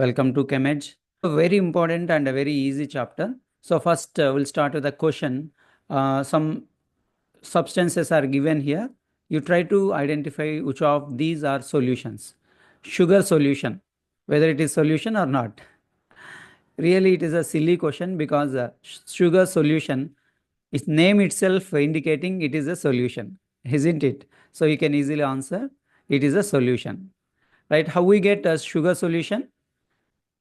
Welcome to ChemEdge. A very important and a very easy chapter. So first we'll start with a question. Some substances are given here. You try to identify which of these are solutions. Sugar solution, whether it is solution or not. Really, it is a silly question because sugar solution, its name itself indicating it is a solution, isn't it? So you can easily answer it is a solution, right? How we get a sugar solution?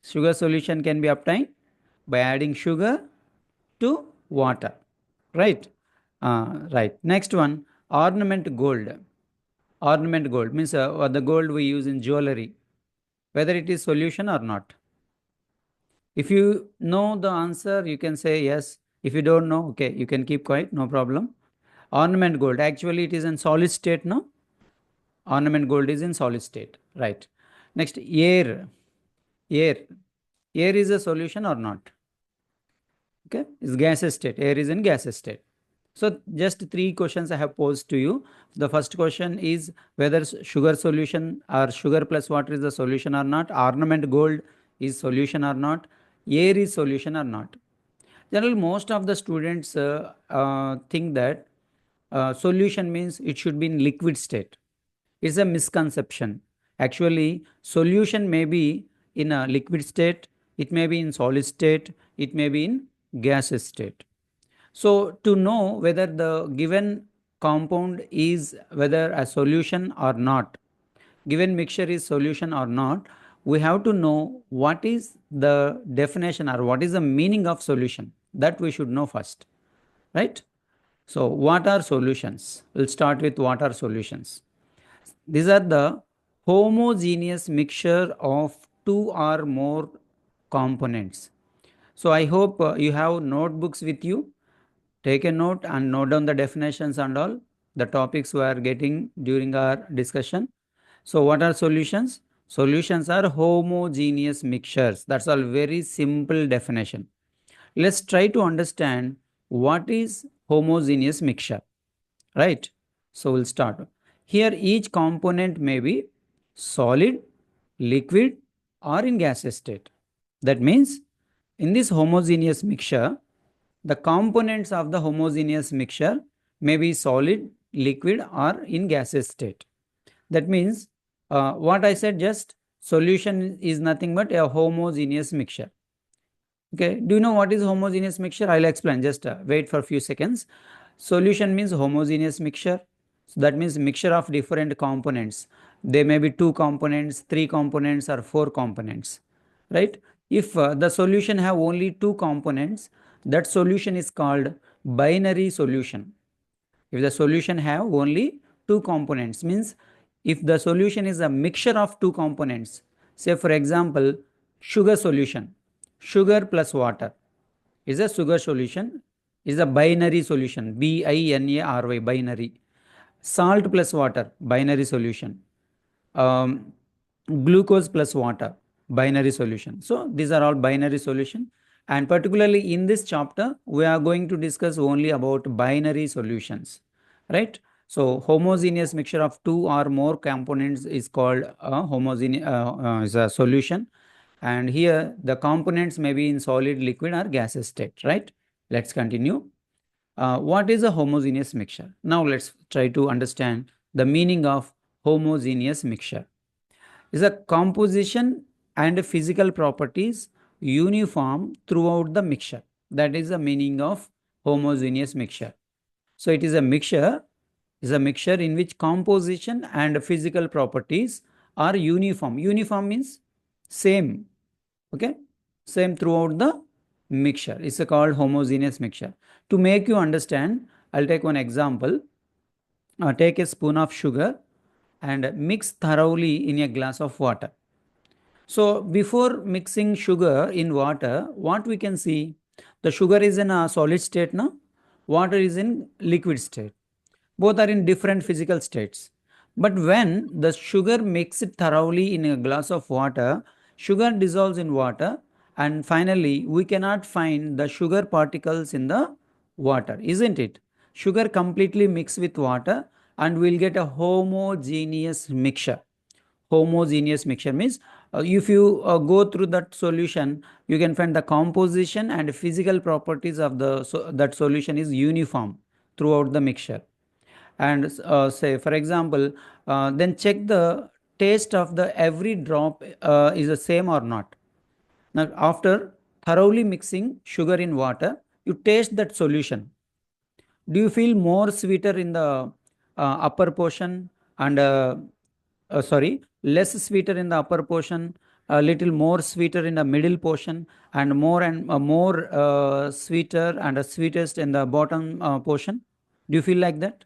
Sugar solution can be obtained by adding sugar to water, right? Right. Next one, ornament gold. Ornament gold means the gold we use in jewelry, whether it is solution or not. If you know the answer, you can say yes. If you don't know, okay, you can keep quiet, no problem. Ornament gold, actually it is in solid state, no? Ornament gold is in solid state, right? Next, air. Air. Air is a solution or not? Okay, it's gaseous state. Air is in gaseous state. So just three questions I have posed to you. The first question is whether sugar solution or sugar plus water is a solution or not. Ornament gold is solution or not. Air is solution or not. Generally, most of the students think that solution means it should be in liquid state. It's a misconception. Actually, solution may be in a liquid state, it may be in solid state, it may be in gaseous state. So to know whether the given compound is whether a solution or not, given mixture is solution or not, we have to know what is the definition or what is the meaning of solution. That we should know first, right? So what are solutions? We'll start with what are solutions. These are the homogeneous mixture of two or more components. So I hope you have notebooks with you. Take a note and note down the definitions and all the topics we are getting during our discussion. So what are solutions? Solutions are homogeneous mixtures. That's all, very simple definition. Let's try to understand what is homogeneous mixture, right? So we'll start. Here each component may be solid, liquid or in gaseous state. That means in this homogeneous mixture, the components of the homogeneous mixture may be solid, liquid or in gaseous state. That means what I said, just solution is nothing but a homogeneous mixture. Okay, do you know what is homogeneous mixture? I'll explain, just wait for a few seconds. Solution means homogeneous mixture. So that means mixture of different components. There may be 2 components, 3 components or 4 components, right? If the solution have only 2 components, that solution is called binary solution. If the solution have only 2 components, means if the solution is a mixture of 2 components, say for example, sugar solution, sugar plus water is a sugar solution, is a binary solution, B-I-N-A-R-Y, binary. Salt plus water, binary solution. Glucose plus water, binary solution. So these are all binary solution, and particularly in this chapter we are going to discuss only about binary solutions, right? So homogeneous mixture of 2 or more components is called a homogeneous is a solution, and here the components may be in solid, liquid or gaseous state, right? Let's continue. What is a homogeneous mixture? Now let's try to understand the meaning of homogeneous mixture. Is a composition and physical properties uniform throughout the mixture. That is the meaning of homogeneous mixture. So it is a mixture in which composition and physical properties are uniform. Uniform means same, okay, same throughout the mixture. It's called homogeneous mixture. To make you understand, I'll take one example. Take a spoon of sugar and mix thoroughly in a glass of water. So before mixing sugar in water, what we can see, the sugar is in a solid state now, water is in liquid state. Both are in different physical states. But when the sugar mixed thoroughly in a glass of water, sugar dissolves in water, and finally we cannot find the sugar particles in the water, isn't it? Sugar completely mixed with water and we'll get a homogeneous mixture. Homogeneous mixture means If you go through that solution, you can find the composition and physical properties of that solution is uniform throughout the mixture. And say for example, then check the taste of the every drop is the same or not. Now after thoroughly mixing sugar in water, you taste that solution. Do you feel more sweeter in the upper portion and less sweeter in the upper portion, a little more sweeter in the middle portion, and more sweeter and sweetest in the bottom portion? Do you feel like that?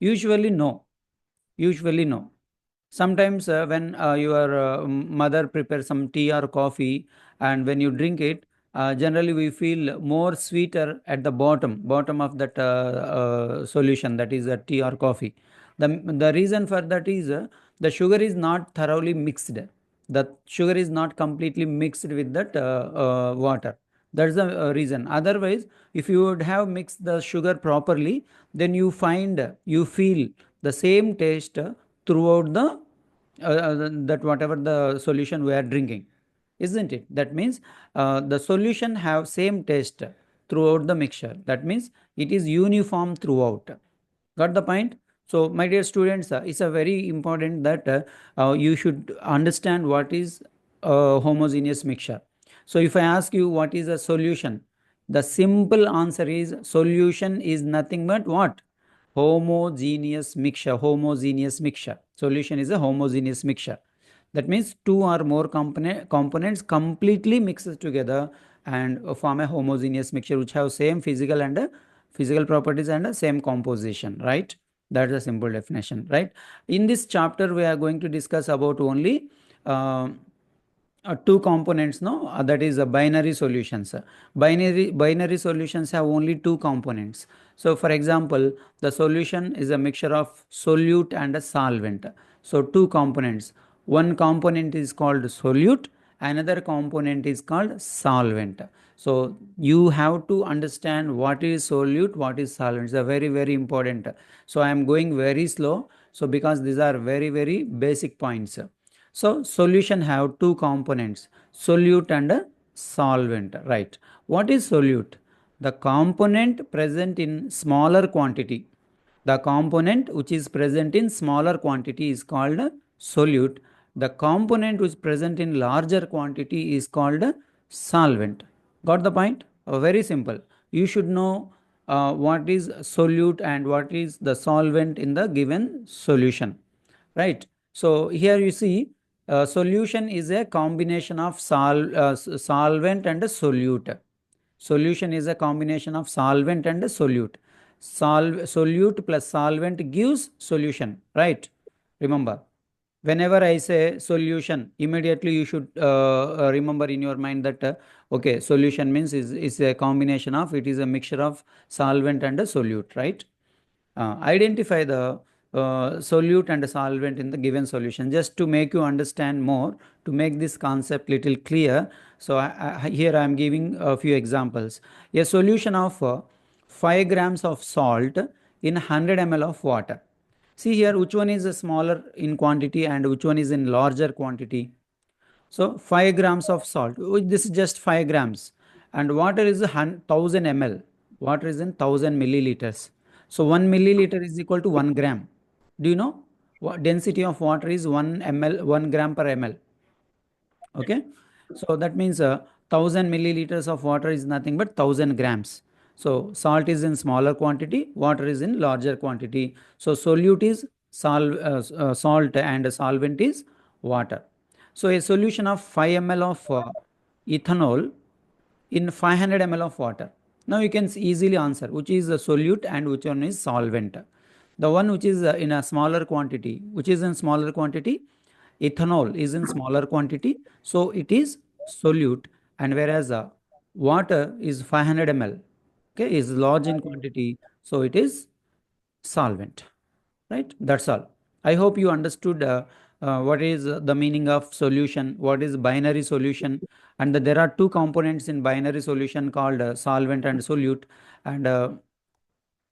Usually no. Usually no. Sometimes when your mother prepares some tea or coffee, and when you drink it, generally we feel more sweeter at the bottom of that solution, that is tea or coffee. The reason for that is the sugar is not thoroughly mixed. The sugar is not completely mixed with that water. That's the reason. Otherwise, if you would have mixed the sugar properly, then you feel the same taste throughout the that whatever the solution we are drinking, isn't it? That means the solution have same taste throughout the mixture. That means it is uniform throughout. Got the point? So my dear students, it's a very important that you should understand what is a homogeneous mixture. So if I ask you what is a solution, the simple answer is solution is nothing but what? Homogeneous mixture. Homogeneous mixture. Solution is a homogeneous mixture. That means two or more components completely mixed together and form a homogeneous mixture which have same physical properties and same composition, right? That's a simple definition, right? In this chapter, we are going to discuss about only uh, two components, no? That is binary solutions. Binary solutions have only two components. So for example, the solution is a mixture of solute and a solvent. So two components. One component is called solute, another component is called solvent. So you have to understand what is solute, what is solvent. It's a very important. So I am going very slow, so because these are very basic points. So solution have two components, solute and a solvent, right? What is solute? The component present in smaller quantity. The component which is present in smaller quantity is called a solute. The component which is present in larger quantity is called a solvent. Got the point? Very simple. You should know what is solute and what is the solvent in the given solution, right? So here you see solution is a combination of solvent and a solute. Solution is a combination of solvent and a solute. Solute plus solvent gives solution, right? Remember, whenever I say solution, immediately you should remember in your mind that okay, solution means is a combination of, it is a mixture of solvent and a solute, right? Identify the solute and solvent in the given solution, just to make you understand more, to make this concept little clear. So here I am giving a few examples. A solution of 5 grams of salt in 100 ml of water. See here which one is smaller in quantity and which one is in larger quantity. So 5 grams of salt, this is just 5 grams, and water is 1000 ml. Water is in 1000 milliliters. So 1 milliliter is equal to 1 gram. Do you know what density of water is 1 ml, 1 gram per ml? Okay, so that means 1000 milliliters of water is nothing but 1000 grams. So salt is in smaller quantity, water is in larger quantity. So solute is salt and solvent is water. So a solution of 5 ml of ethanol in 500 ml of water. Now you can easily answer which is a solute and which one is solvent. The one which is in a smaller quantity, which is in smaller quantity, ethanol is in smaller quantity, so it is solute, and whereas water is 500 ml, okay, is large in quantity, so it is solvent, right? That's all. I hope you understood what is the meaning of solution, what is binary solution, and that there are two components in binary solution called solvent and solute, and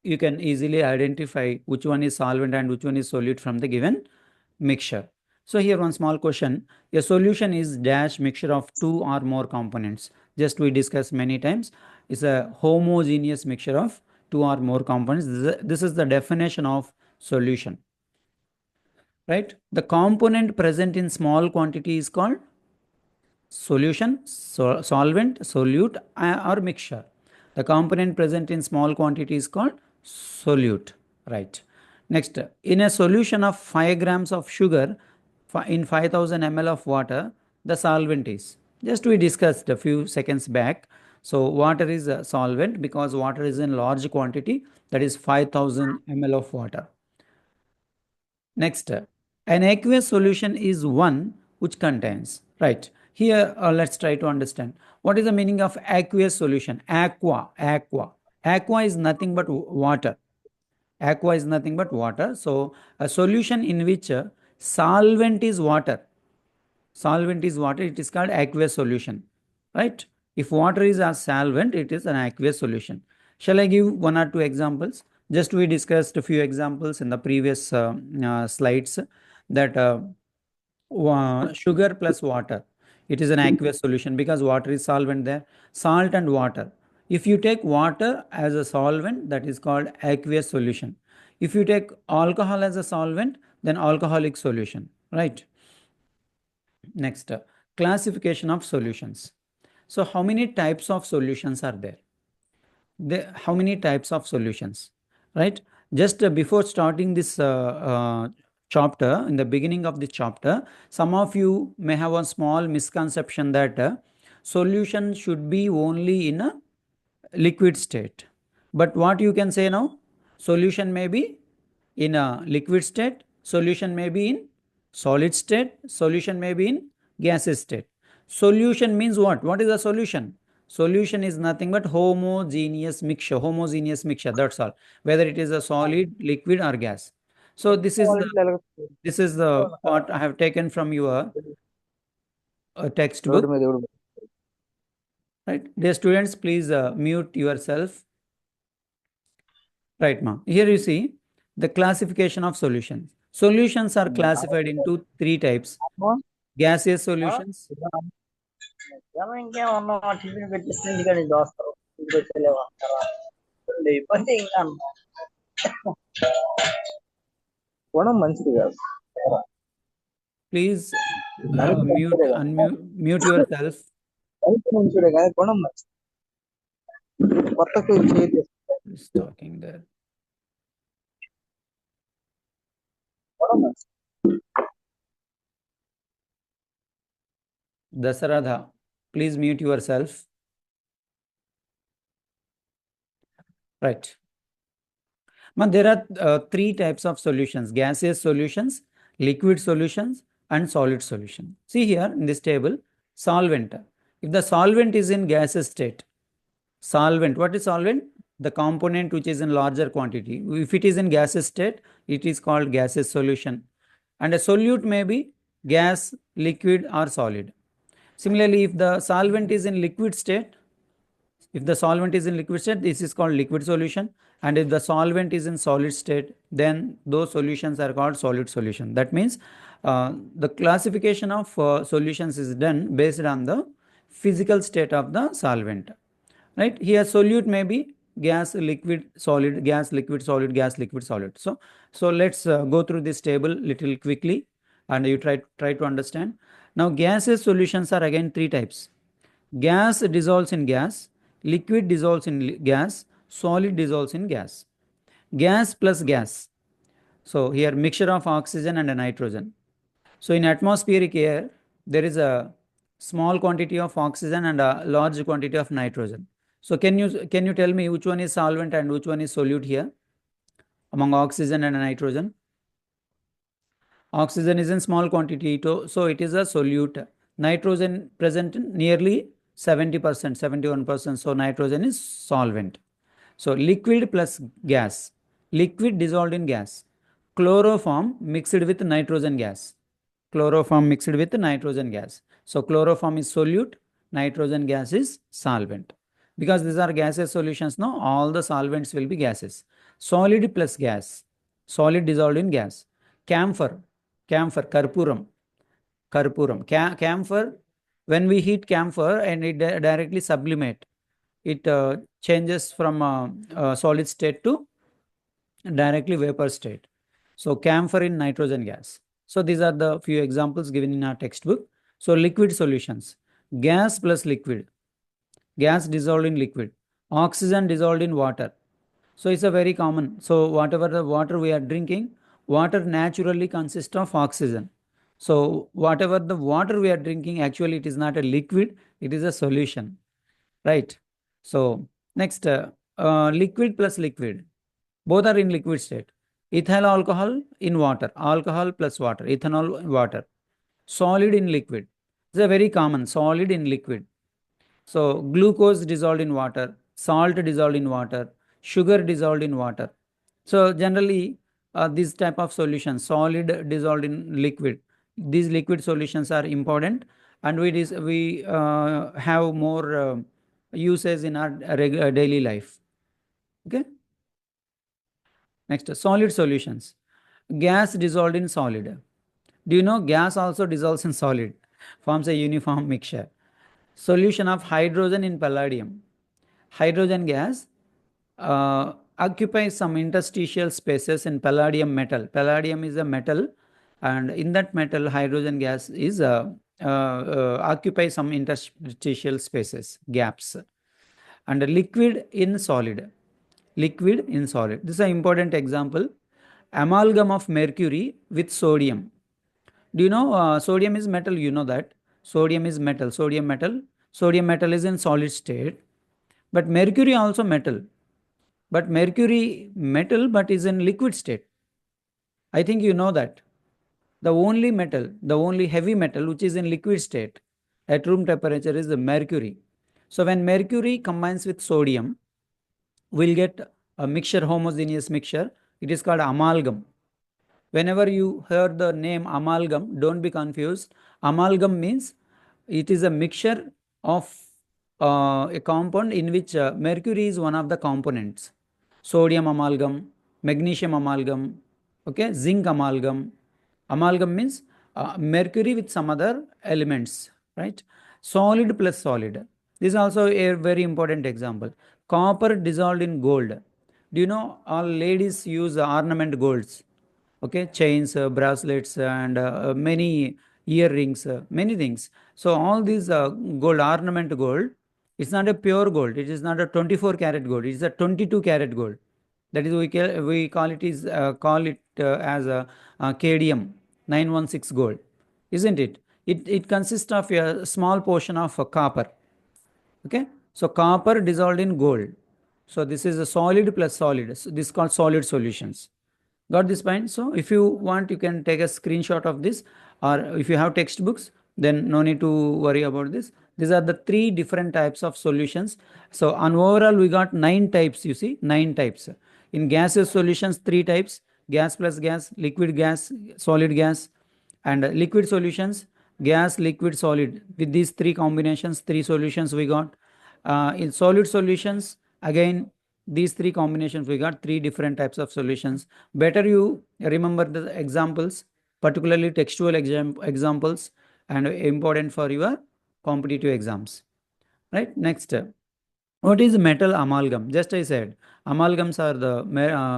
you can easily identify which one is solvent and which one is solute from the given mixture. So here one small question. A solution is dash mixture of two or more components. Just we discussed many times. It's a homogeneous mixture of two or more components. This is the definition of solution. Right? The component present in small quantity is called solution, solvent, solute, or mixture. The component present in small quantity is called solute. Right. Next, in a solution of 5 grams of sugar in 5000 ml of water, the solvent is. Just we discussed a few seconds back. So water is a solvent because water is in large quantity, that is 5000 ml of water. Next, an aqueous solution is one which contains, right? Here, let's try to understand. What is the meaning of aqueous solution? Aqua. Aqua is nothing but water. Aqua is nothing but water. So, a solution in which solvent is water. Solvent is water. It is called aqueous solution, right? If water is a solvent, it is an aqueous solution. Shall I give one or two examples? Just we discussed a few examples in the previous slides that sugar plus water, it is an aqueous solution because water is solvent there. Salt and water. If you take water as a solvent, that is called aqueous solution. If you take alcohol as a solvent, then alcoholic solution, right? Next, classification of solutions. So how many types of solutions are there? How many types of solutions, right? Just before starting this chapter, in the beginning of the chapter, some of you may have a small misconception that solution should be only in a liquid state. But what you can say now? Solution may be in a liquid state, solution may be in solid state, solution may be in gaseous state. Solution means what? What is a solution? Solution is nothing but homogeneous mixture, that's all, whether it is a solid, liquid or gas. So this is the part I have taken from your textbook. Right, dear students, please mute yourself. Right, ma'am. Here you see the classification of solutions. Solutions are classified into 3 types. Gaseous solutions, please mute yourself. Who's talking there? Dasaradha, please mute yourself. Right. Now, there are 3 types of solutions: gaseous solutions, liquid solutions, and solid solution. See here in this table, solvent. If the solvent is in gaseous state, solvent, what is solvent? The component which is in larger quantity. If it is in gaseous state, it is called gaseous solution. And a solute may be gas, liquid, or solid. Similarly, if the solvent is in liquid state, this is called liquid solution. And if the solvent is in solid state, then those solutions are called solid solution. That means the classification of solutions is done based on the physical state of the solvent. Right? Here solute may be gas, liquid, solid, gas, liquid, solid, gas, liquid, solid. So let's go through this table little quickly and you try to understand. Now gaseous solutions are again 3 types. Gas dissolves in gas, liquid dissolves in gas, solid dissolves in gas. Gas plus gas. So here mixture of oxygen and a nitrogen. So in atmospheric air, there is a small quantity of oxygen and a large quantity of nitrogen. So can you tell me which one is solvent and which one is solute here among oxygen and nitrogen? Oxygen is in small quantity, so it is a solute. Nitrogen present in nearly 70%, 71%. So nitrogen is solvent. So liquid plus gas. Liquid dissolved in gas. Chloroform mixed with nitrogen gas. Chloroform mixed with nitrogen gas. So chloroform is solute, nitrogen gas is solvent. Because these are gaseous solutions now, all the solvents will be gases. Solid plus gas. Solid dissolved in gas. Camphor, karpuram. Karpuram. Camphor, when we heat camphor and it directly sublimate, it changes from solid state to directly vapor state. So camphor in nitrogen gas. So these are the few examples given in our textbook. So liquid solutions, gas plus liquid, gas dissolved in liquid, oxygen dissolved in water. So it's a very common. So whatever the water we are drinking, water naturally consists of oxygen. So whatever the water we are drinking, actually it is not a liquid, it is a solution, right? So next, liquid plus liquid, both are in liquid state. Ethyl alcohol in water, alcohol plus water, ethanol in water. Solid in liquid. It's a very common solid in liquid. So glucose dissolved in water, salt dissolved in water, sugar dissolved in water. So generally, this type of solution, solid dissolved in liquid, these liquid solutions are important, and we have more uses in our daily life. Okay. Next, solid solutions. Gas dissolved in solid. Do you know gas also dissolves in solid, forms a uniform mixture. Solution of hydrogen in palladium. Hydrogen gas occupies some interstitial spaces in palladium metal. Palladium is a metal, and in that metal, hydrogen gas is occupies some interstitial spaces, gaps. And liquid in solid. Liquid in solid. This is an important example. Amalgam of mercury with sodium. Do you know sodium is metal? You know that. Sodium is metal. Sodium metal. Sodium metal is in solid state. But mercury also metal. But mercury metal but is in liquid state. I think you know that. The only metal, the only heavy metal which is in liquid state at room temperature is the mercury. So when mercury combines with sodium, we'll get a mixture, homogeneous mixture. It is called amalgam. Whenever you hear the name amalgam, don't be confused. Amalgam means it is a mixture of a compound in which mercury is one of the components. Sodium amalgam, magnesium amalgam, okay, zinc amalgam. Amalgam means mercury with some other elements, right? Solid plus solid. This is also a very important example. Copper dissolved in gold. Do you know all ladies use ornament golds? Okay, chains, bracelets, and many earrings, many things. So all these gold, ornament gold, it's not a pure gold. It is not a 24 karat gold. It is a 22 karat gold. That is we call it is call it as a KDM 916 gold, isn't it? It consists of a small portion of copper. Okay, so copper dissolved in gold. So this is a solid plus solid. So this is called solid solutions. Got this point? So if you want, you can take a screenshot of this, or if you have textbooks, then no need to worry about this. These are the three different types of solutions. So on overall, we got 9 types, you see, 9 types. In gaseous solutions, 3 types, gas plus gas, liquid gas, solid gas, and liquid solutions, gas, liquid, solid. With these 3 combinations, 3 solutions we got. In solid solutions, again, these 3 combinations we got 3 different types of solutions. Better you remember the examples, particularly textual examples, and important for your competitive exams, right? Next, what is metal amalgam? Just I said amalgams are the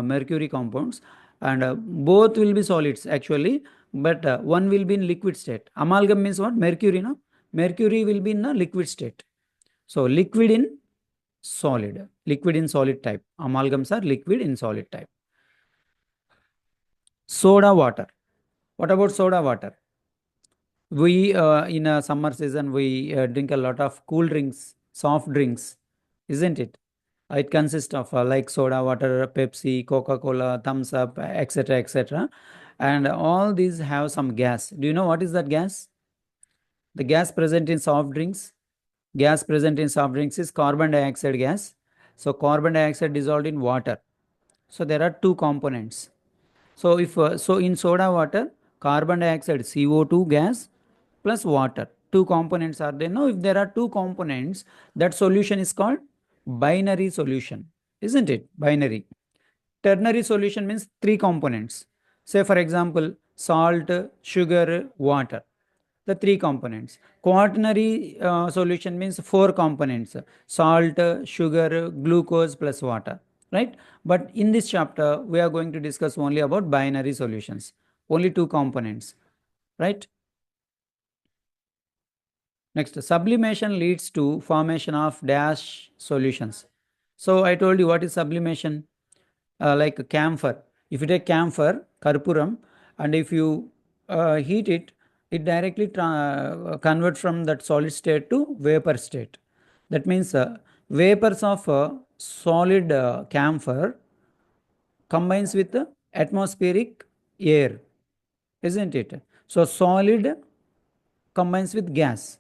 mercury compounds, and both will be solids actually, but one will be in liquid state. Amalgam means what? Mercury, no? Mercury will be in a liquid state. So liquid in solid, liquid in solid type. Amalgams are liquid in solid type. Soda water. What about soda water? We in a summer season we drink a lot of cool drinks, soft drinks, isn't it? It consists of like soda water, Pepsi, Coca-Cola, Thumbs Up, etc., etc. And all these have some gas. Do you know what is that gas? The gas present in soft drinks. Gas present in soft drinks is carbon dioxide gas. So carbon dioxide dissolved in water. So there are 2 components. So if so in soda water, carbon dioxide CO2 gas plus water. 2 components are there. Now if there are 2 components, that solution is called binary solution, isn't it? Binary. Ternary solution means 3 components. Say for example, salt, sugar, water. the three components. Quaternary solution means four components: salt, sugar, glucose plus water, right? But in this chapter, we are going to discuss only about binary solutions, only two components, right? Next, sublimation leads to formation of dash solutions. So I told you what is sublimation. Like camphor. If you take camphor, karpuram, and if you heat it, it directly converts from that solid state to vapor state. That means vapors of solid camphor combines with atmospheric air, isn't it? So solid combines with gas,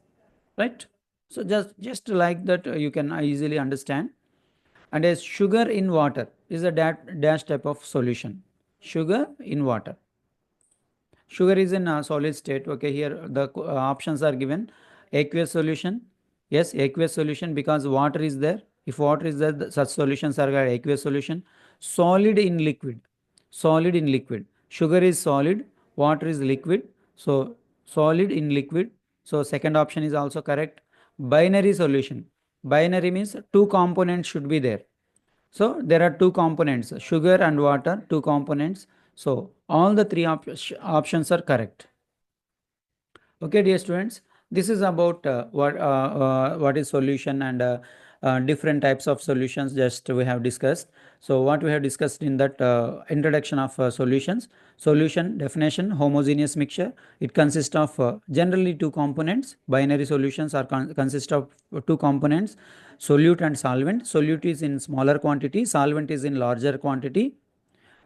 right? So just like that, you can easily understand. And as sugar in water is a dash type of solution. Sugar in water. Sugar is in a solid state. Okay, here the options are given. Aqueous solution. Yes, aqueous solution, because water is there. If water is there, such solutions are called aqueous solution. Solid in liquid. Solid in liquid. Sugar is solid. Water is liquid. So solid in liquid. So second option is also correct. Binary solution. Binary means two components should be there. So there are two components, sugar and water, two components. So all the three options are correct. Okay, dear students, this is about what is solution and different types of solutions just we have discussed. So what we have discussed in that introduction of solutions. Solution definition: homogeneous mixture. It consists of generally two components. Binary solutions are consist of two components: solute and solvent. Solute is in smaller quantity, solvent is in larger quantity,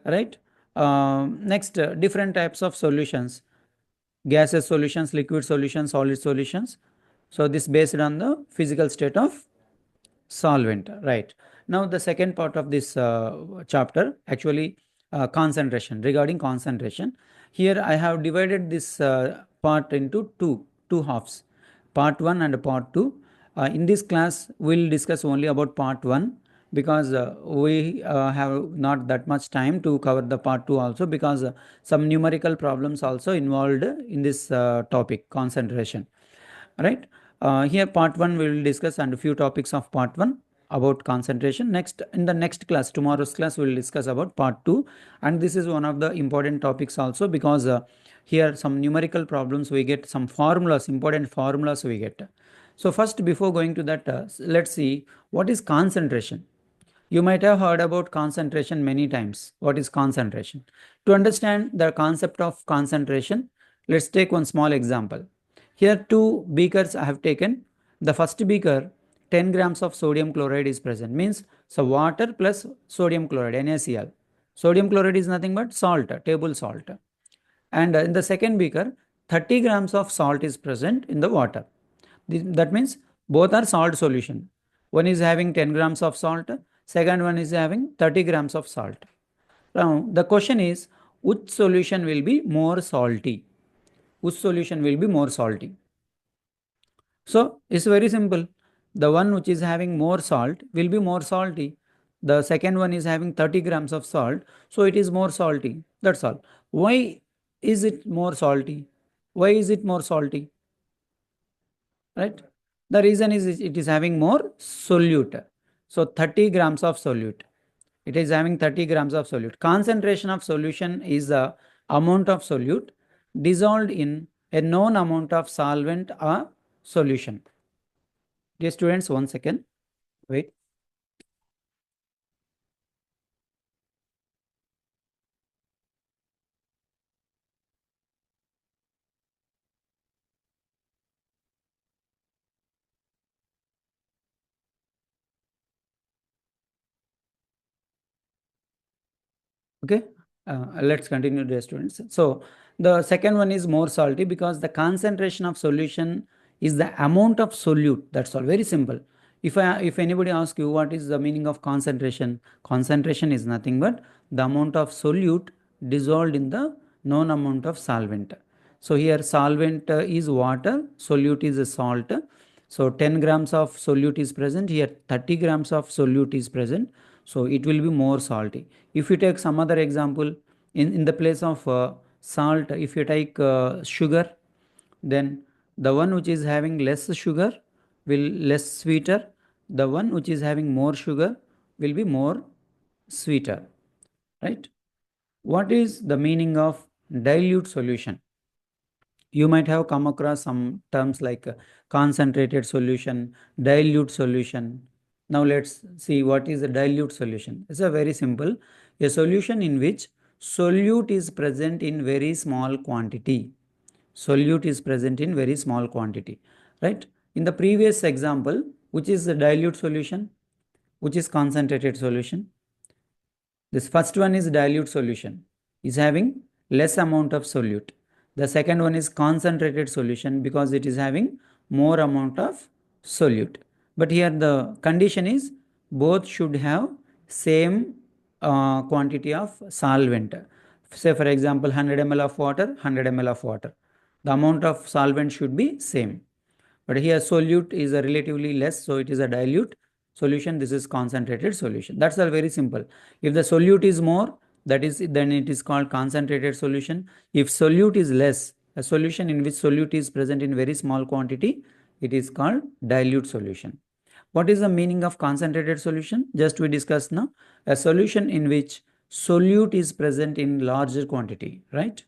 right? Next, different types of solutions: gaseous solutions, liquid solutions, solid solutions. So this based on the physical state of solvent, right? Now the second part of this chapter, actually concentration. Regarding concentration, here I have divided this part into two halves, part 1 and part 2. In this class we'll discuss only about part 1, because we have not that much time to cover the part 2 also, because some numerical problems also involved in this topic, concentration, right? Here part 1 we will discuss and a few topics of part 1 about concentration. Next, in the next class, tomorrow's class, we will discuss about part 2, and this is one of the important topics also, because here some numerical problems we get, some formulas, important formulas we get. So first, before going to that, let's see what is concentration. You might have heard about concentration many times. What is concentration? To understand the concept of concentration, let's take one small example. Here two beakers I have taken. The first beaker, 10 grams of sodium chloride is present. Means so water plus sodium chloride, NaCl. Sodium chloride is nothing but salt, table salt. And in the second beaker, 30 grams of salt is present in the water. That means both are salt solution. One is having 10 grams of salt, second one is having 30 grams of salt. Now the question is, which solution will be more salty? Which solution will be more salty? So it's very simple. The one which is having more salt will be more salty. The second one is having 30 grams of salt, so it is more salty. That's all. Why is it more salty? Why is it more salty? Right? The reason is it is having more solute. So 30 grams of solute. It is having 30 grams of solute. Concentration of solution is the amount of solute dissolved in a known amount of solvent or solution. Dear students, 1 second. Wait. Okay, let's continue, dear students. So the second one is more salty, because the concentration of solution is the amount of solute. That's all. Very simple. If anybody asks you what is the meaning of concentration, concentration is nothing but the amount of solute dissolved in the known amount of solvent. So here solvent is water, solute is a salt. So 10 grams of solute is present, here 30 grams of solute is present. So it will be more salty. If you take some other example, in the place of salt, if you take sugar, then the one which is having less sugar will less sweeter, the one which is having more sugar will be more sweeter, right? What is the meaning of dilute solution? You might have come across some terms like concentrated solution, dilute solution. Now let's see what is a dilute solution. It's a very simple, a solution in which solute is present in very small quantity. Solute is present in very small quantity, right? In the previous example, which is the dilute solution, which is concentrated solution. This first one is dilute solution, is having less amount of solute. The second one is concentrated solution because it is having more amount of solute. But here the condition is both should have same quantity of solvent. Say for example 100 ml of water, 100 ml of water. The amount of solvent should be same. But here solute is a relatively less, so it is a dilute solution. This is concentrated solution. That's all very simple. If the solute is more, that is then it is called concentrated solution. If solute is less, a solution in which solute is present in very small quantity, it is called dilute solution. What is the meaning of concentrated solution? Just we discussed now. A solution in which solute is present in larger quantity, right?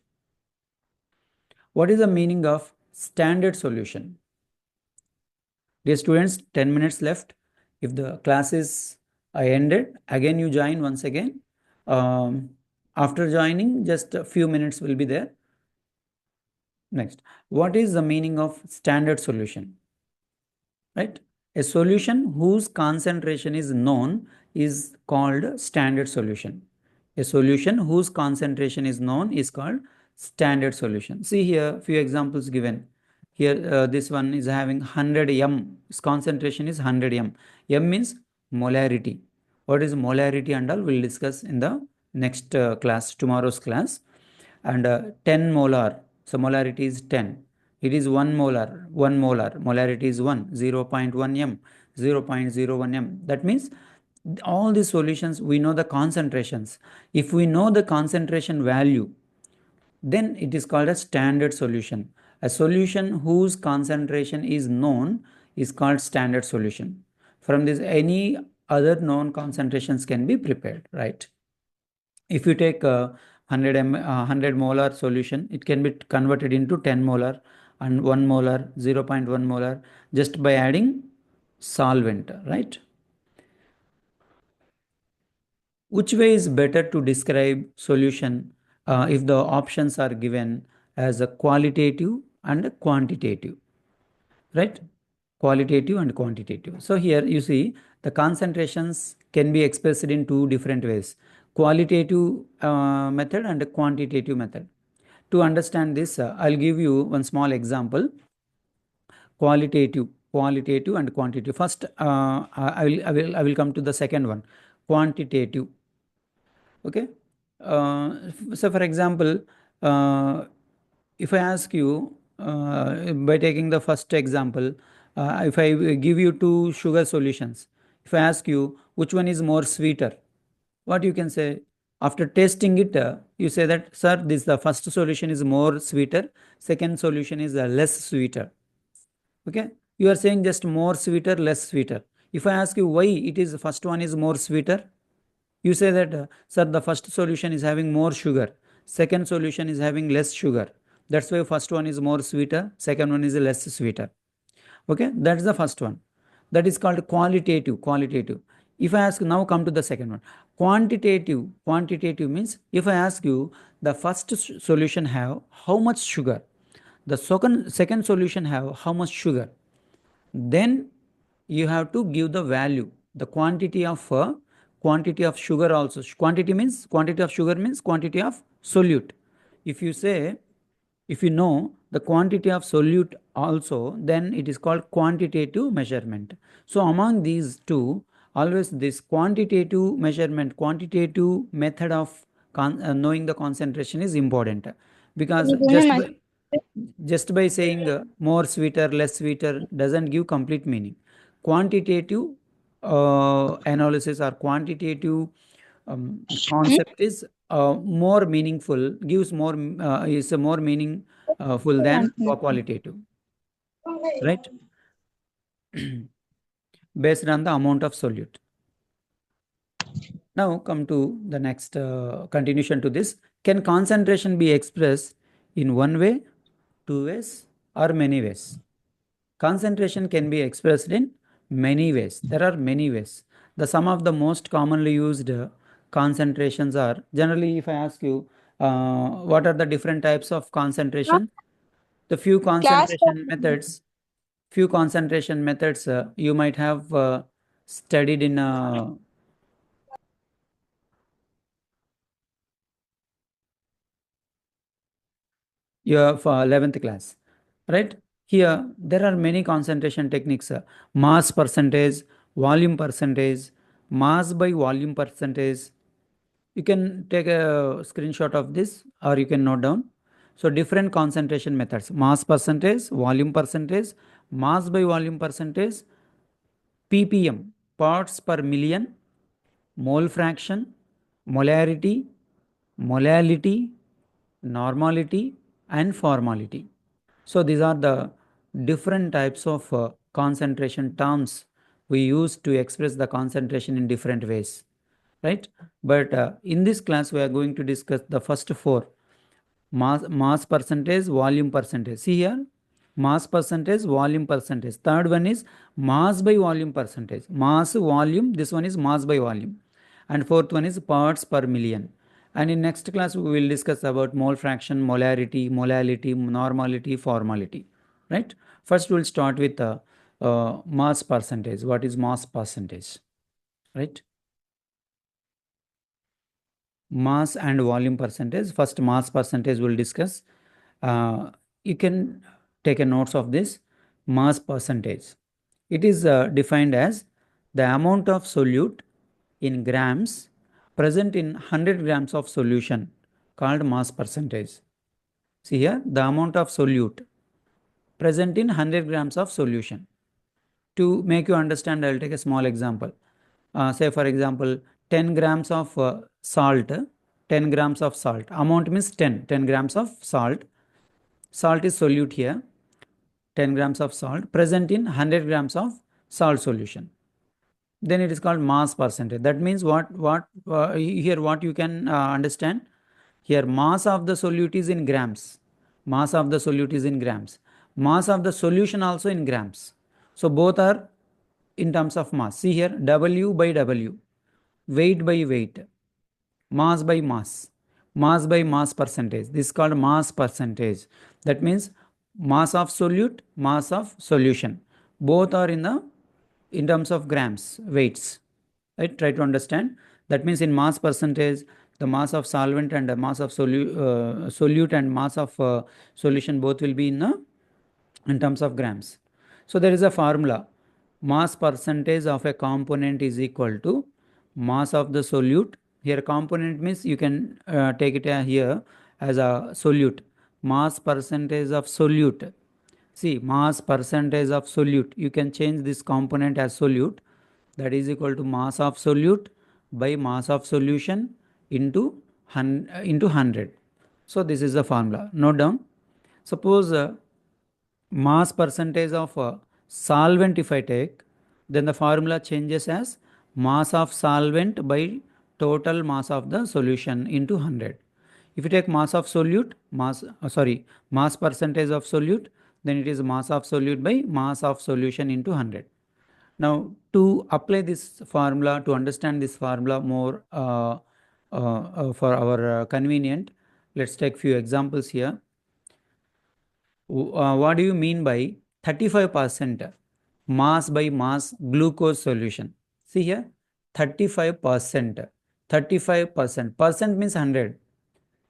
What is the meaning of standard solution? Dear students, 10 minutes left. If the class is ended, again you join once again. After joining, just a few minutes will be there. Next, what is the meaning of standard solution? Right? A solution whose concentration is known is called standard solution. A solution whose concentration is known is called standard solution. See here, few examples given. Here, this one is having 100 m. Its concentration is 100 m. M means molarity. What is molarity and all we'll discuss in the next class, tomorrow's class. And 10 molar. So molarity is 10. It is 1 molar. 1 molar. Molarity is 1. 0.1 m. 0.01 m. That means all these solutions, we know the concentrations. If we know the concentration value, then it is called a standard solution. A solution whose concentration is known is called standard solution. From this, any other known concentrations can be prepared, right? If you take a 100 molar solution, it can be converted into 10 molar and 1 molar, 0.1 molar just by adding solvent, right? Which way is better to describe solution if the options are given as a qualitative and a quantitative, right? Qualitative and quantitative. So here you see the concentrations can be expressed in two different ways, qualitative method and a quantitative method. To understand this, I'll give you one small example. Qualitative and quantitative. First, I will come to the second one, quantitative. Okay. So for example, if I ask you by taking the first example, if I give you two sugar solutions, if I ask you which one is more sweeter, what you can say? After tasting it, you say that, sir, this the first solution is more sweeter, second solution is less sweeter. Okay, you are saying just more sweeter, less sweeter. If I ask you why it is first one is more sweeter, you say that, sir, the first solution is having more sugar, second solution is having less sugar. That's why first one is more sweeter, second one is less sweeter. Okay, that's the first one. That is called qualitative. If I ask, now come to the second one, quantitative means if I ask you the first solution have how much sugar, the second solution have how much sugar, then you have to give the value, the quantity of sugar also. Quantity of sugar means quantity of solute. If you know the quantity of solute also, then it is called quantitative measurement. So among these two, always this quantitative measurement, quantitative method of knowing the concentration is important, because just by saying more sweeter, less sweeter doesn't give complete meaning. Quantitative analysis or quantitative concept is more meaningful, gives more is a more meaning full than qualitative, right? Based on the amount of solute. Now come to the next continuation to this. Can concentration be expressed in one way, two ways, or many ways? Concentration can be expressed in many ways. There are many ways. Some of the most commonly used concentrations are, generally if I ask you, what are the different types of concentration? The few concentration methods you might have studied in your 11th class, right? Here, there are many concentration techniques, mass percentage, volume percentage, mass by volume percentage. You can take a screenshot of this or you can note down. So different concentration methods, mass percentage, volume percentage, mass by volume percentage, ppm, parts per million, mole fraction, molarity, molality, normality, and formality. So these are the different types of concentration terms we use to express the concentration in different ways, right? But in this class, we are going to discuss the first four: mass percentage, volume percentage. See here, mass percentage, volume percentage. Third one is mass by volume percentage. Mass, volume, this one is mass by volume. And fourth one is parts per million. And in next class, we will discuss about mole fraction, molarity, molality, normality, formality, right? First, we'll start with mass percentage. What is mass percentage, right? Mass and volume percentage. First, mass percentage we'll discuss. You can take a notes of this. Mass percentage. It is defined as the amount of solute in grams present in 100 grams of solution called mass percentage. See here, the amount of solute present in 100 grams of solution. To make you understand, I will take a small example. Say for example, 10 grams of salt, 10 grams of salt. Amount means 10 grams of salt. Salt is solute here. 10 grams of salt present in 100 grams of salt solution. Then it is called mass percentage. That means what here what you can understand. Here mass of the solute is in grams. Mass of the solute is in grams. Mass of the solution also in grams. So both are in terms of mass. See here, W by W, weight by weight, mass by mass, mass by mass percentage. This is called mass percentage. That means mass of solute, mass of solution. Both are in terms of grams, weights. Right? Try to understand. That means in mass percentage, the mass of solvent and the mass of solute and mass of solution both will be in terms of grams. So there is a formula. Mass percentage of a component is equal to mass of the solute. Here component means you can take it here as a solute. Mass percentage of solute. See, mass percentage of solute. You can change this component as solute. That is equal to mass of solute by mass of solution into 100. So this is the formula. Note down. Suppose mass percentage of solvent if I take, then the formula changes as mass of solvent by total mass of the solution into 100. If you take mass of solute, mass percentage of solute, then it is mass of solute by mass of solution into 100. Now, to apply this formula, to understand this formula more for our convenient, let's take few examples here. What do you mean by 35% mass by mass glucose solution? See here, 35%. 35%. Percent means 100.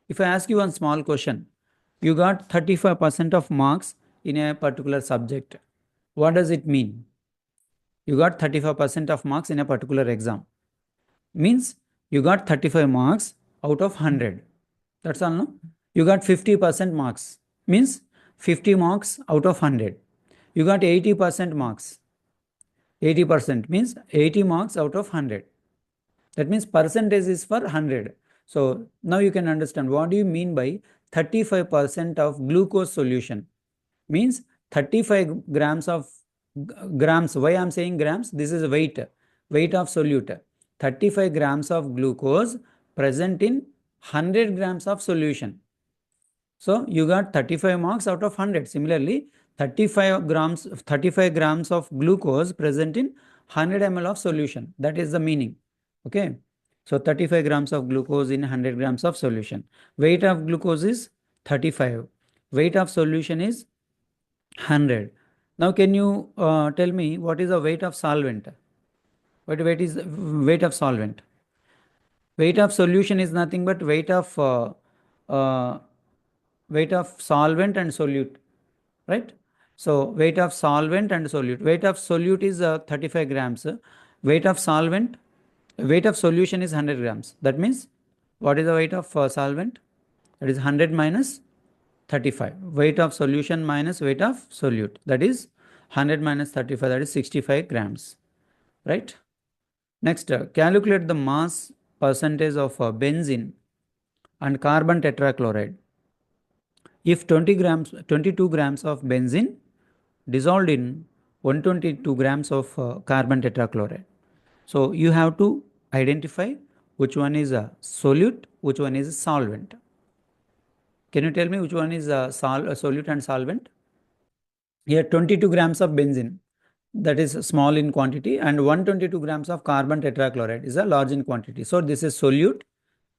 If I ask you one small question, you got 35% of marks in a particular subject. What does it mean? You got 35% of marks in a particular exam. Means you got 35 marks out of 100. That's all, no? You got 50% marks. Means 50 marks out of 100. You got 80% marks. 80% means 80 marks out of 100. That means percentage is for 100. So now you can understand what do you mean by 35% of glucose solution. Means 35 grams of grams. Why I am saying grams? This is weight of solute. 35 grams of glucose present in 100 grams of solution. So you got 35 marks out of 100. Similarly, 35 grams of glucose present in 100 ml of solution. That is the meaning. Okay. So 35 grams of glucose in 100 grams of solution. Weight of glucose is 35. Weight of solution is 100. Now can you tell me what is the weight of solvent? What weight is weight of solvent? Weight of solution is nothing but weight of solvent and solute, right? So weight of solvent and solute. Weight of solute is 35 grams. Weight of solution is 100 grams. That means what is the weight of solvent? That is 100 minus 35. Weight of solution minus weight of solute. That is 100 minus 35. That is 65 grams, right? Next, calculate the mass percentage of benzene and carbon tetrachloride. If 22 grams of benzene dissolved in 122 grams of carbon tetrachloride. So you have to identify which one is a solute, which one is a solvent. Can you tell me which one is a solute and solvent? Here 22 grams of benzene, that is small in quantity, and 122 grams of carbon tetrachloride is a large in quantity. So this is solute,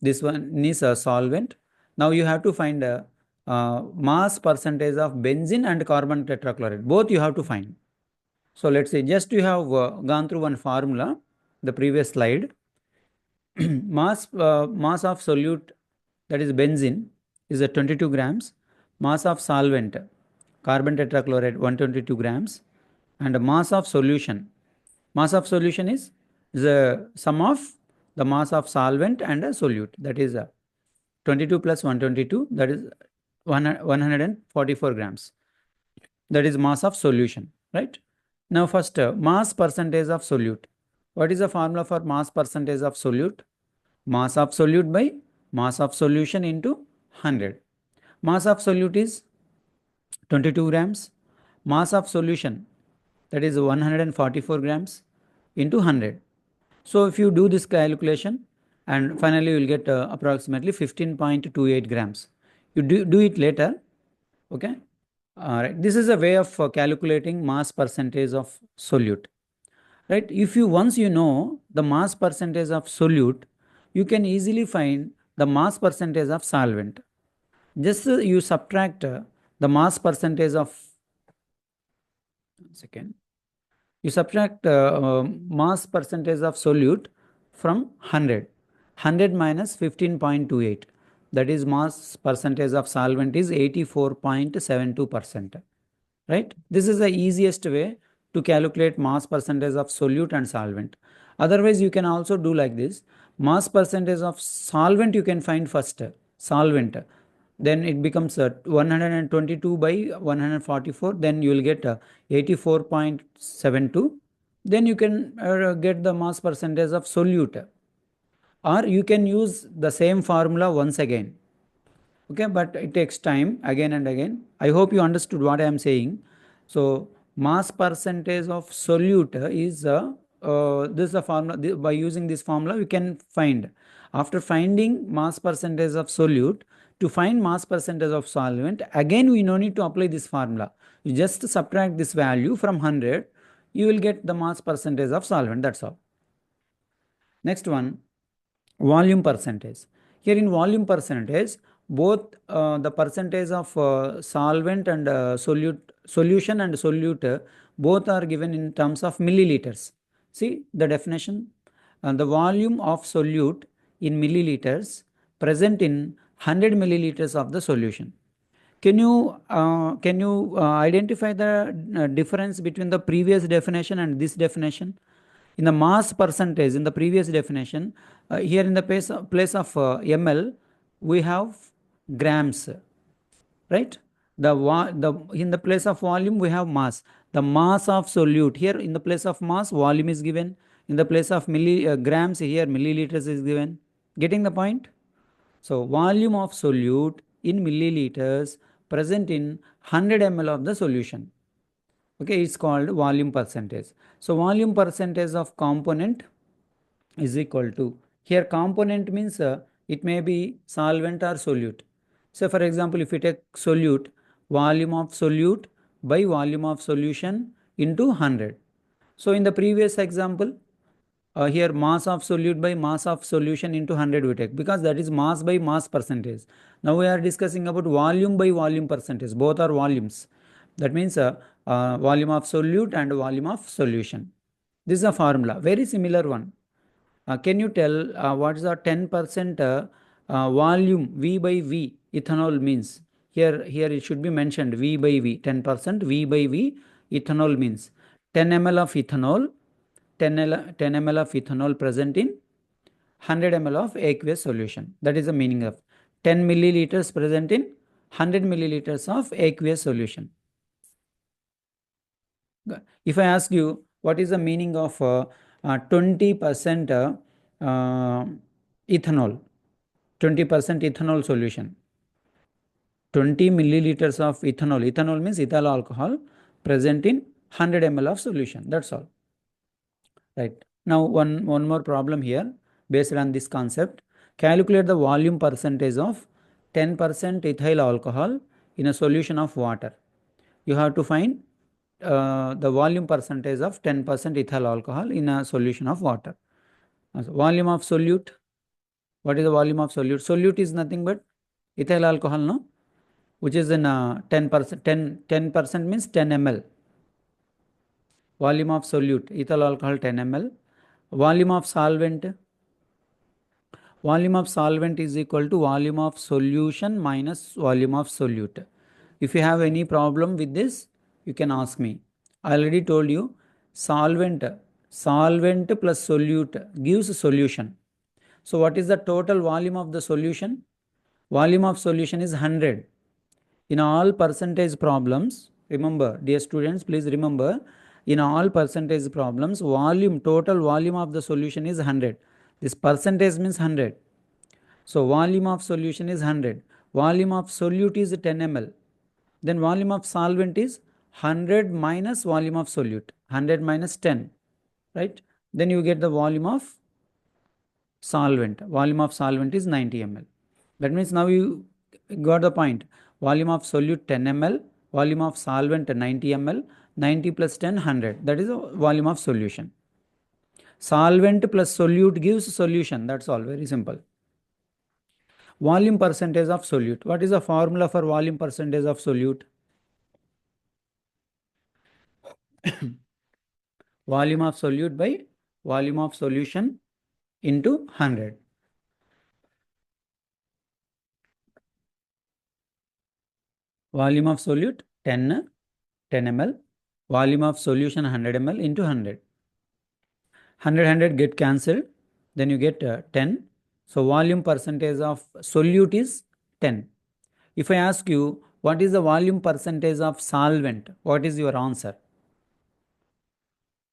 this one is a solvent. Now you have to find a mass percentage of benzene and carbon tetrachloride. Both you have to find. So let's say just you have gone through one formula, the previous slide. mass of solute, that is benzene, is 22 grams. Mass of solvent, carbon tetrachloride, 122 grams. And mass of solution. Mass of solution is the sum of the mass of solvent and a solute. That is 22 plus 122, that is 144 grams. That is mass of solution, right? Now first, mass percentage of solute. What is the formula for mass percentage of solute? Mass of solute by mass of solution into 100. Mass of solute is 22 grams. Mass of solution, that is 144 grams into 100. So if you do this calculation, and finally you will get approximately 15.28 grams. You do it later, okay? Right. This is a way of calculating mass percentage of solute, right? If you once you know the mass percentage of solute, you can easily find the mass percentage of solvent. Just you subtract the mass percentage of you subtract mass percentage of solute from 100. 100 minus 15.28. That is mass percentage of solvent is 84.72%. Right? This is the easiest way to calculate mass percentage of solute and solvent. Otherwise, you can also do like this. Mass percentage of solvent you can find first. Solvent. Then it becomes 122 by 144. Then you will get 84.72. Then you can get the mass percentage of solute. Or you can use the same formula once again. Okay, but it takes time again and again. I hope you understood what I am saying. So mass percentage of solute is this is a formula. By using this formula, we can find. After finding mass percentage of solute, to find mass percentage of solvent, again we no need to apply this formula. You just subtract this value from 100, you will get the mass percentage of solvent. That's all. Next one, volume percentage. Here in volume percentage, both the percentage of solvent and solution and solute, both are given in terms of milliliters. See the definition. The volume of solute in milliliters present in 100 milliliters of the solution. Can you identify the difference between the previous definition and this definition? In the mass percentage, in the previous definition, here in the place of ml, we have grams, right? In the place of volume, we have mass. The mass of solute, here in the place of mass, volume is given. In the place of grams, here milliliters is given. Getting the point? So volume of solute in milliliters present in 100 ml of the solution. Okay, it's called volume percentage. So volume percentage of component is equal to, here component means it may be solvent or solute. So for example, if you take solute, volume of solute by volume of solution into 100. So in the previous example, here mass of solute by mass of solution into 100 we take, because that is mass by mass percentage. Now we are discussing about volume by volume percentage, both are volumes. That means volume of solute and volume of solution. This is a formula, very similar one. Can you tell what is the 10% volume V by V ethanol means? Here it should be mentioned V by V, 10% V by V ethanol means 10 ml of ethanol, 10 ml of ethanol present in 100 ml of aqueous solution. That is the meaning of 10 milliliters present in 100 milliliters of aqueous solution. If I ask you what is the meaning of 20% ethanol, 20% ethanol solution, 20 milliliters of ethanol, ethanol means ethyl alcohol present in 100 ml of solution, that's all. Right. Now one more problem here based on this concept. Calculate the volume percentage of 10% ethyl alcohol in a solution of water. You have to find the volume percentage of 10% ethyl alcohol in a solution of water. So volume of solute. What is the volume of solute? Solute is nothing but ethyl alcohol, no? Which is in 10%. 10% means 10 ml. Volume of solute, ethyl alcohol 10 ml. Volume of solvent. Volume of solvent is equal to volume of solution minus volume of solute. If you have any problem with this, you can ask me. I already told you, solvent plus solute gives solution. So what is the total volume of the solution? Volume of solution is 100. In all percentage problems, remember, dear students, please remember, in all percentage problems, total volume of the solution is 100. This percentage means 100. So volume of solution is 100. Volume of solute is 10 ml. Then volume of solvent is 100 minus volume of solute, 100 minus 10, right? Then you get the volume of solvent. Volume of solvent is 90 ml. That means now you got the point. Volume of solute 10 ml, volume of solvent 90 ml, 90 plus 10, 100. That is the volume of solution. Solvent plus solute gives solution. That's all, very simple. Volume percentage of solute. What is the formula for volume percentage of solute? Volume of solute by volume of solution into 100. Volume of solute 10 ml, volume of solution 100 ml into 100. 100 get cancelled, then you get 10. So volume percentage of solute is 10. If I ask you what is the volume percentage of solvent, what is your answer?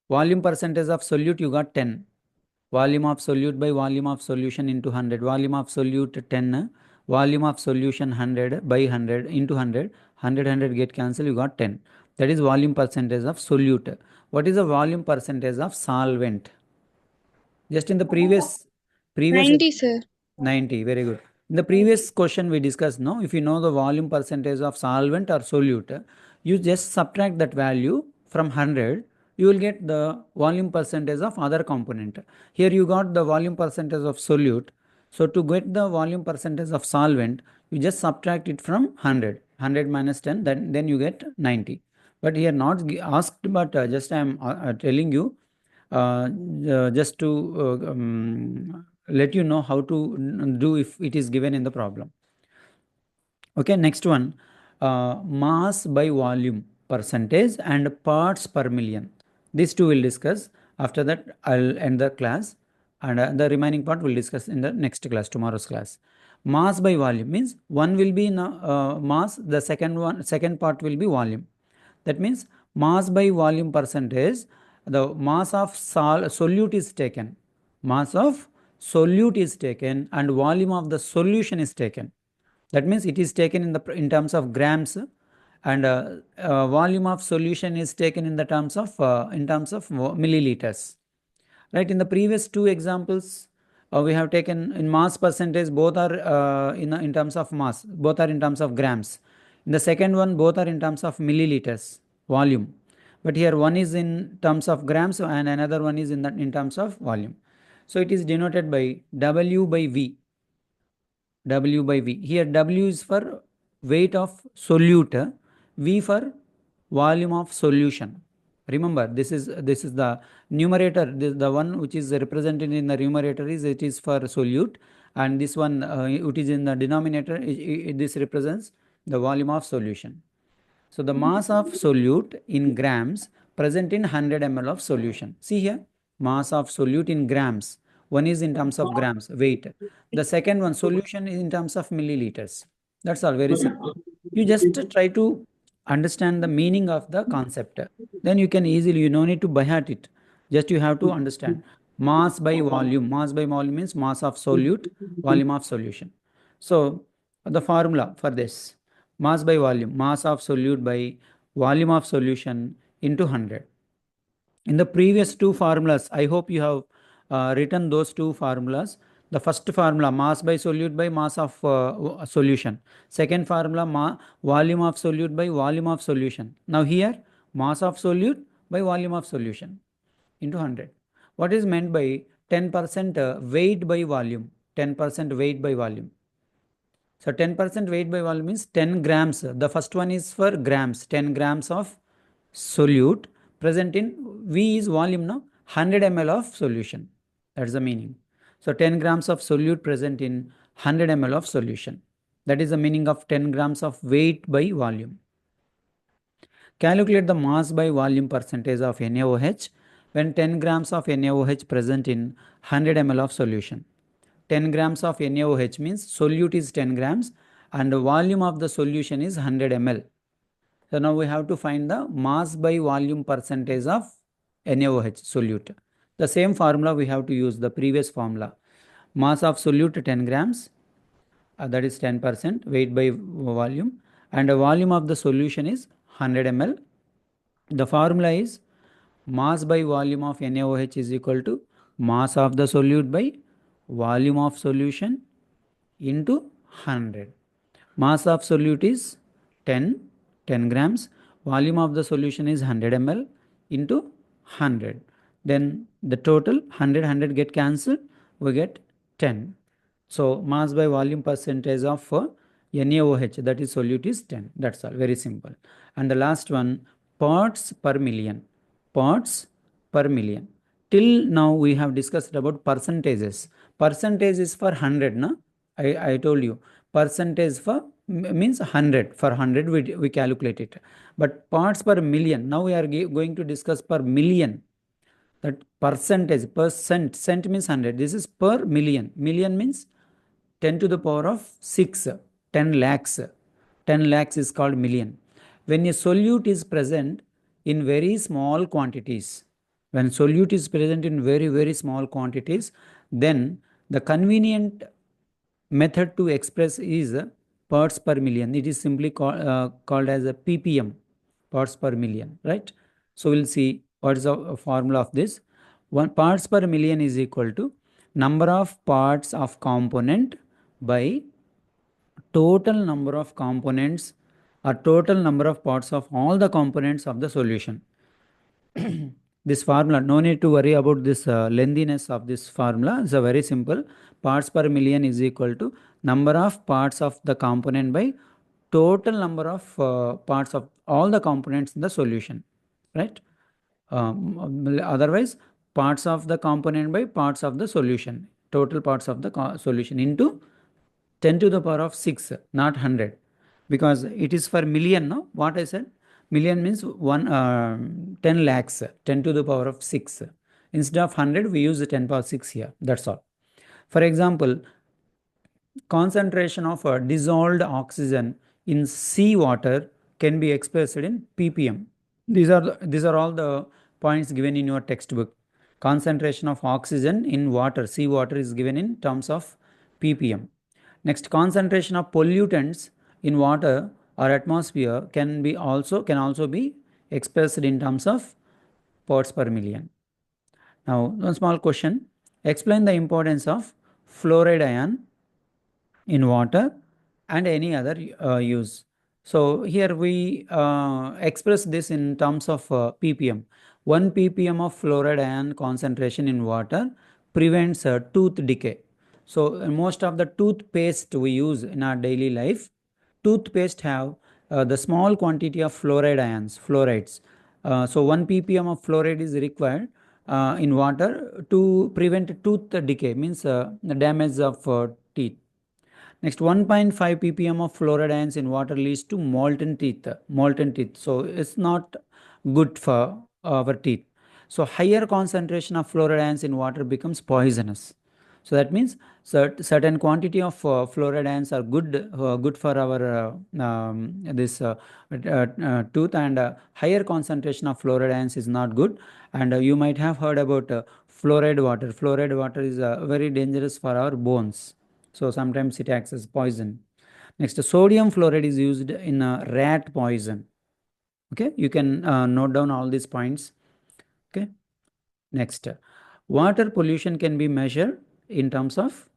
Volume percentage of solute you got 10. Volume of solute by volume of solution into 100. Volume of solute 10. Volume of solution 100 by 100 into 100. 100 get cancelled, you got 10. That is volume percentage of solute. What is the volume percentage of solvent? Just in the previous 90, sir. 90, very good. In the previous question we discussed, no, if you know the volume percentage of solvent or solute, you just subtract that value from 100, you will get the volume percentage of other component. Here you got the volume percentage of solute. So to get the volume percentage of solvent, you just subtract it from 100. 100 minus 10, then you get 90. But here not asked, but just I am telling you, just to let you know how to do if it is given in the problem. Okay, next one, mass by volume percentage and parts per million. These two will discuss. After that, I'll end the class, and the remaining part we'll discuss in the next class, tomorrow's class. Mass by volume means one will be mass, the second part will be volume. That means mass by volume percentage, the mass of solute is taken. Mass of solute is taken and volume of the solution is taken. That means it is taken in terms of grams, and volume of solution is taken in terms of milliliters. Right, in the previous two examples, we have taken in mass percentage, both are in terms of mass, both are in terms of grams. In the second one, both are in terms of milliliters volume, but here one is in terms of grams and another one is in terms of volume. So it is denoted by W by V. W by V. Here W is for weight of solute, V for volume of solution. Remember, this is the numerator. The one which is represented in the numerator it is for solute, and this one it is in the denominator. This represents the volume of solution. So the mass of solute in grams present in 100 ml of solution. See here, mass of solute in grams. One is in terms of grams, weight. The second one, solution, is in terms of milliliters. That's all, very simple. You just try to understand the meaning of the concept. Then you can easily, you no need to by heart it. Just you have to understand. Mass by volume. Mass by volume means mass of solute, volume of solution. So the formula for this, mass by volume, mass of solute by volume of solution into 100. In the previous two formulas, I hope you have written those two formulas. The first formula, mass by solute by mass of solution. Second formula, volume of solute by volume of solution. Now here, mass of solute by volume of solution into 100. What is meant by 10% weight by volume? 10% weight by volume. So 10% weight by volume means 10 grams. The first one is for grams, 10 grams of solute present in V is volume, now 100 ml of solution. That's the meaning. So 10 grams of solute present in 100 ml of solution. That is the meaning of 10 grams of weight by volume. Calculate the mass by volume percentage of NaOH when 10 grams of NaOH present in 100 ml of solution. 10 grams of NaOH means solute is 10 grams and the volume of the solution is 100 ml. So now we have to find the mass by volume percentage of NaOH solute. The same formula we have to use, the previous formula. Mass of solute 10 grams, that is 10% weight by volume, and the volume of the solution is 100 ml. The formula is mass by volume of NaOH is equal to mass of the solute by volume of solution into 100. Mass of solute is 10 grams, volume of the solution is 100 ml into 100. Then the total 100 get cancelled, we get 10. So mass by volume percentage of NaOH, that is solute, is 10. That's all, very simple. And the last one, parts per million. Parts per million. Till now we have discussed about percentages. Percentage is for 100, no? I told you. Percentage for means 100. For 100 we calculate it. But parts per million, now we are going to discuss per million. That percentage, cent means 100. This is per million. Million means 10 to the power of 6, 10 lakhs. 10 lakhs is called million. When a solute is present in very small quantities, when solute is present in very, very small quantities, then the convenient method to express is parts per million. It is simply called as a ppm, parts per million, right? So we'll see what is the formula of this. One parts per million is equal to number of parts of component by total number of components or total number of parts of all the components of the solution. This formula, no need to worry about this lengthiness of this formula. It's a very simple. Parts per million is equal to number of parts of the component by total number of parts of all the components in the solution, right? Otherwise, parts of the component by parts of the solution, total parts of the solution into 10 to the power of 6, not 100, because it is for million, no? What I said? Million means 10 lakhs, 10 to the power of 6. Instead of 100, we use the 10 power 6 here. That's all. For example, concentration of dissolved oxygen in seawater can be expressed in ppm. These are all the points given in your textbook. Concentration of oxygen in water, seawater, is given in terms of ppm. Next, concentration of pollutants in water or atmosphere can also be expressed in terms of parts per million. Now, one small question: explain the importance of fluoride ion in water and any other use. So here we express this in terms of ppm. 1 ppm of fluoride ion concentration in water prevents tooth decay. So most of the toothpaste we use in our daily life, toothpaste have the small quantity of fluoride ions, fluorides. So 1 ppm of fluoride is required in water to prevent tooth decay, means the damage of teeth. Next, 1.5 ppm of fluoride ions in water leads to molten teeth. Molten teeth. So it's not good for our teeth. So higher concentration of fluoride ions in water becomes poisonous. So that means certain quantity of fluoride ions are good for our this tooth, and higher concentration of fluoride ions is not good. And you might have heard about fluoride water. Fluoride water is very dangerous for our bones. So sometimes it acts as poison. Next, sodium fluoride is used in rat poison. Okay, you can note down all these points. Okay. Next, water pollution can be measured in terms of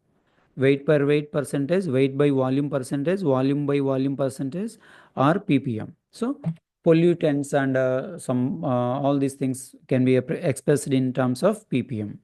weight per weight percentage, weight by volume percentage, volume by volume percentage, or ppm. So pollutants and some all these things can be expressed in terms of ppm.